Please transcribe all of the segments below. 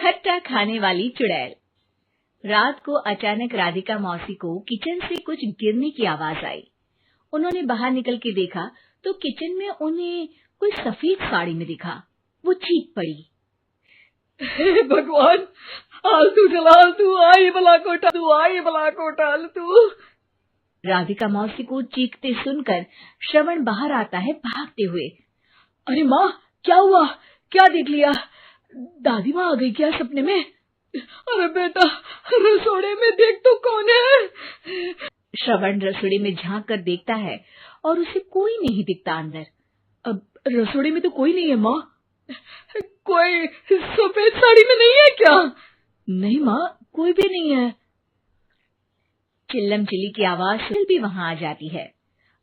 खट्टा खाने वाली चुड़ैल। रात को अचानक राधिका मौसी को किचन से कुछ गिरने की आवाज आई। उन्होंने बाहर निकल के देखा तो किचन में उन्हें कोई सफेद साड़ी में दिखा। वो चीख पड़ी, हे भगवान, आलतू जलाल तू आई भला कोटा, तू आई भला कोटा तू। राधिका मौसी को चीखते सुनकर श्रवण बाहर आता है भागते हुए। अरे माँ, क्या हुआ? क्या देख लिया? दादी माँ आ गई क्या सपने में? अरे बेटा, रसोड़े में देख तो कौन है? श्रवण रसोड़े में झांक कर देखता है और उसे कोई नहीं दिखता अंदर। अब रसोड़े में तो कोई नहीं है माँ। कोई सफेद साड़ी में नहीं है क्या? नहीं माँ, कोई भी नहीं है। चिल्लम चिल्ली की आवाज से भी वहां आ जाती है।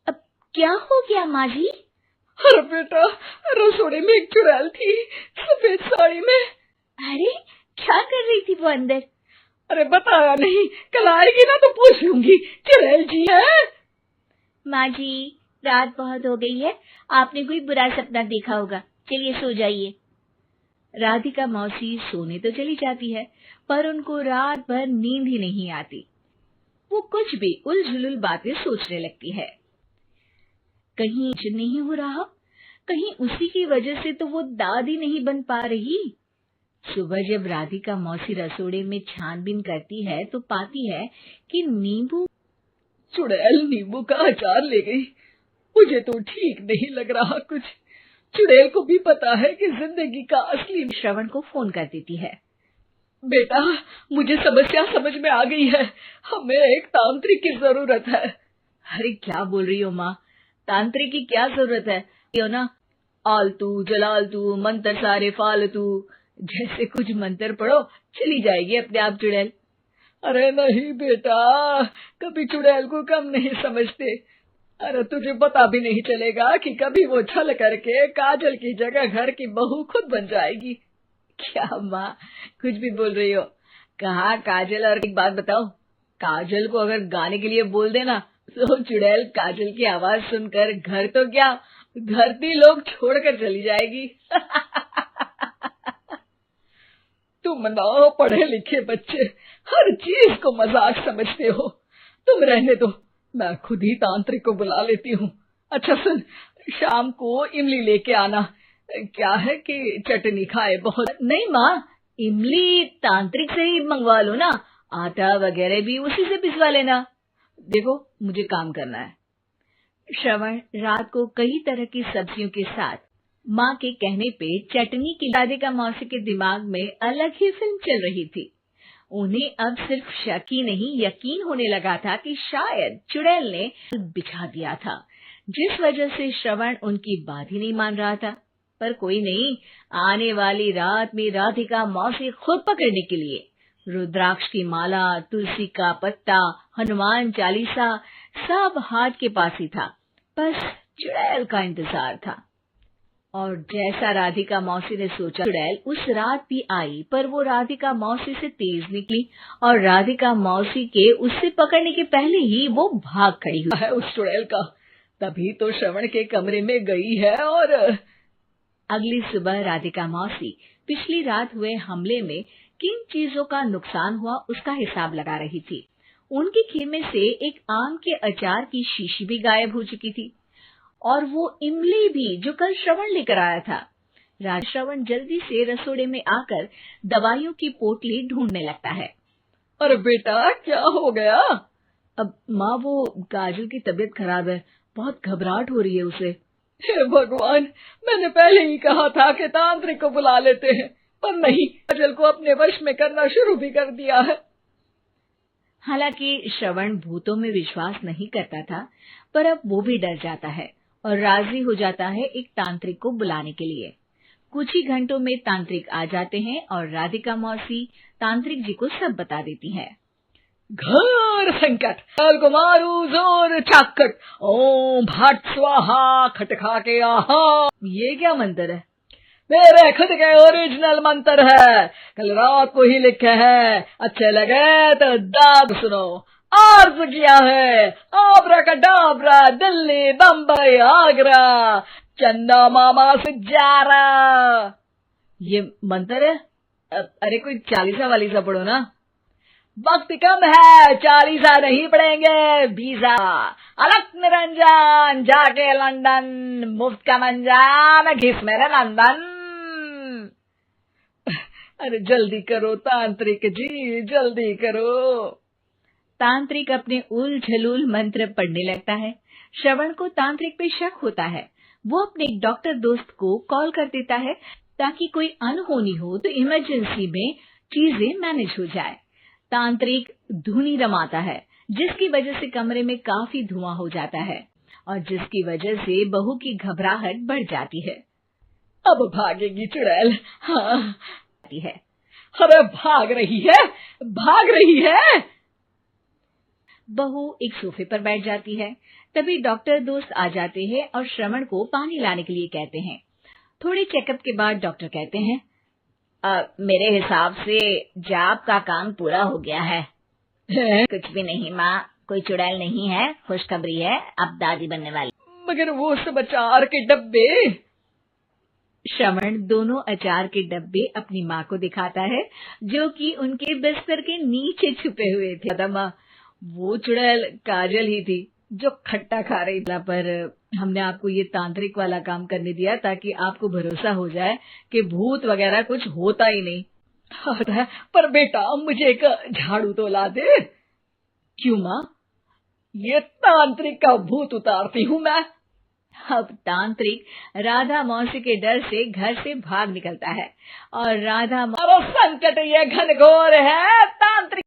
अब क्या हो गया माँ जी? अरे बेटा, रसोड़े में एक चुड़ैल थी सफेद साड़ी में। अरे क्या कर रही थी वो अंदर? अरे बताया नहीं, कल आएगी ना तो पूछ लूंगी। चुड़ैल जी है। माँ जी, रात बहुत हो गई है, आपने कोई बुरा सपना देखा होगा, चलिए सो जाइए। राधिका मौसी सोने तो चली जाती है, पर उनको रात भर नींद ही नहीं आती। वो कुछ भी उलझुल बातें सोचने लगती है। कहीं नहीं हो रहा, कहीं उसी की वजह से तो वो दादी नहीं बन पा रही। सुबह जब राधिका मौसी रसोड़े में छानबीन करती है तो पाती है कि चुड़ैल नींबू का अचार ले गई। मुझे तो ठीक नहीं लग रहा कुछ। चुड़ैल को भी पता है कि जिंदगी का असली। श्रवण को फोन कर देती है। बेटा, मुझे समस्या समझ में आ गई है। हमें एक तांत्रिक की जरूरत है। अरे क्या बोल रही हो माँ, तांत्रिक की क्या जरूरत है? क्यों ना आलतू जलालतू मंत्र सारे फालतू जैसे कुछ मंत्र पढ़ो, चली जाएगी अपने आप चुड़ैल। अरे नहीं बेटा, कभी चुड़ैल को कम नहीं समझते। अरे तुझे पता भी नहीं चलेगा कि कभी वो छल करके काजल की जगह घर की बहू खुद बन जाएगी। क्या माँ, कुछ भी बोल रही हो? कहा काजल? और एक बात बताओ, काजल को अगर गाने के लिए बोल देना तो चुड़ैल काजल की आवाज सुनकर घर तो क्या, धरती लोग छोड़कर चली जाएगी। तुम ना पढ़े लिखे बच्चे हर चीज को मजाक समझते हो। तुम रहने दो, मैं खुद ही तांत्रिक को बुला लेती हूँ। अच्छा सुन, शाम को इमली लेके आना। क्या है कि चटनी खाए बहुत। नहीं माँ, इमली तांत्रिक से ही मंगवा लो ना, आटा वगैरह भी उसी से पिसवा लेना। देखो मुझे काम करना है। श्रवण रात को कई तरह की सब्जियों के साथ माँ के कहने पे चटनी की राधिका मौसी के दिमाग में अलग ही फिल्म चल रही थी। उन्हें अब सिर्फ शक ही नहीं यकीन होने लगा था कि शायद चुड़ैल ने बिछा दिया था, जिस वजह से श्रवण उनकी बात ही नहीं मान रहा था। पर कोई नहीं, आने वाली रात में राधिका मौसी खुद पकड़ने के लिए रुद्राक्ष की माला, तुलसी का पत्ता, हनुमान चालीसा सब हाथ के पास ही था। बस चुड़ैल का इंतजार था। और जैसा राधिका मौसी ने सोचा, चुड़ैल उस रात भी आई, पर वो राधिका मौसी से तेज निकली और राधिका मौसी के उससे पकड़ने के पहले ही वो भाग खड़ी हुई है उस चुड़ैल का। तभी तो श्रवण के कमरे में गई है। और अगली सुबह राधिका मौसी पिछली रात हुए हमले में किन चीजों का नुकसान हुआ उसका हिसाब लगा रही थी। उनके खेमे से एक आम के अचार की शीशी भी गायब हो चुकी थी और वो इमली भी जो कल श्रवण लेकर आया था। श्रवण जल्दी से रसोड़े में आकर दवाइयों की पोटली ढूंढने लगता है। अरे बेटा, क्या हो गया? अब माँ, वो काजल की तबीयत खराब है, बहुत घबराहट हो रही है उसे। हे भगवान, मैंने पहले ही कहा था कि तांत्रिक को बुला लेते हैं, पर नहीं, काजल को अपने वश में करना शुरू भी कर दिया है। हालांकि श्रवण भूतों में विश्वास नहीं करता था, पर अब वो भी डर जाता है और राजी हो जाता है एक तांत्रिक को बुलाने के लिए। कुछ ही घंटों में तांत्रिक आ जाते हैं और राधिका मौसी तांत्रिक जी को सब बता देती है। घर संकट को मारू जोर चाकट, ओम भट स्वाहा खटखा के आहा। ये क्या मंत्र है? मेरे खुद के ओरिजिनल मंत्र है, कल रात को ही लिखे हैं। अच्छे लगे तो दाद सुनो। अर्ज किया है आब्राकडाब्रा, दिल्ली बम्बई आगरा, चंदा मामा से जारा। ये मंत्र है? अरे कोई 40 वालीसा पढ़ो ना। वक्त कम है, 40 नहीं पढ़ेंगे, 20। अलक निरंजन जाके लंदन, मुफ्त का मंजान घिस मेरे नंदन। अरे जल्दी करो तांत्रिक जी, जल्दी करो। तांत्रिक अपने उल झलूल मंत्र पढ़ने लगता है। श्रवण को तांत्रिक पे शक होता है। वो अपने एक डॉक्टर दोस्त को कॉल कर देता है ताकि कोई अनहोनी हो तो इमरजेंसी में चीजें मैनेज हो जाए। तांत्रिक धुनी रमाता है, जिसकी वजह से कमरे में काफी धुआं हो जाता है और जिसकी वजह से बहू की घबराहट बढ़ जाती है। अब भागेगी चुड़ैल। हाँ है। अरे भाग रही है, भाग रही है। बहू एक सोफे पर बैठ जाती है। तभी डॉक्टर दोस्त आ जाते हैं और श्रवण को पानी लाने के लिए कहते हैं। थोड़े चेकअप के बाद डॉक्टर कहते हैं, मेरे हिसाब से जाप का काम पूरा हो गया है। कुछ भी नहीं माँ, कोई चुड़ैल नहीं है, खुशखबरी है, अब दादी बनने वाली। मगर वो सब अचार के डब्बे। श्रवण दोनों अचार के डब्बे अपनी माँ को दिखाता है, जो कि उनके बिस्तर के नीचे छुपे हुए थे। माँ, वो चुड़ैल काजल ही थी जो खट्टा खा रही थी, पर हमने आपको ये तांत्रिक वाला काम करने दिया ताकि आपको भरोसा हो जाए कि भूत वगैरह कुछ होता ही नहीं। पर बेटा मुझे एक झाड़ू तो ला दे। क्यों माँ? ये तांत्रिक का भूत उतारती हूँ मैं। अब तांत्रिक राधा मौसी के डर से घर से भाग निकलता है और राधा संकट ये घनघोर है, तांत्रिक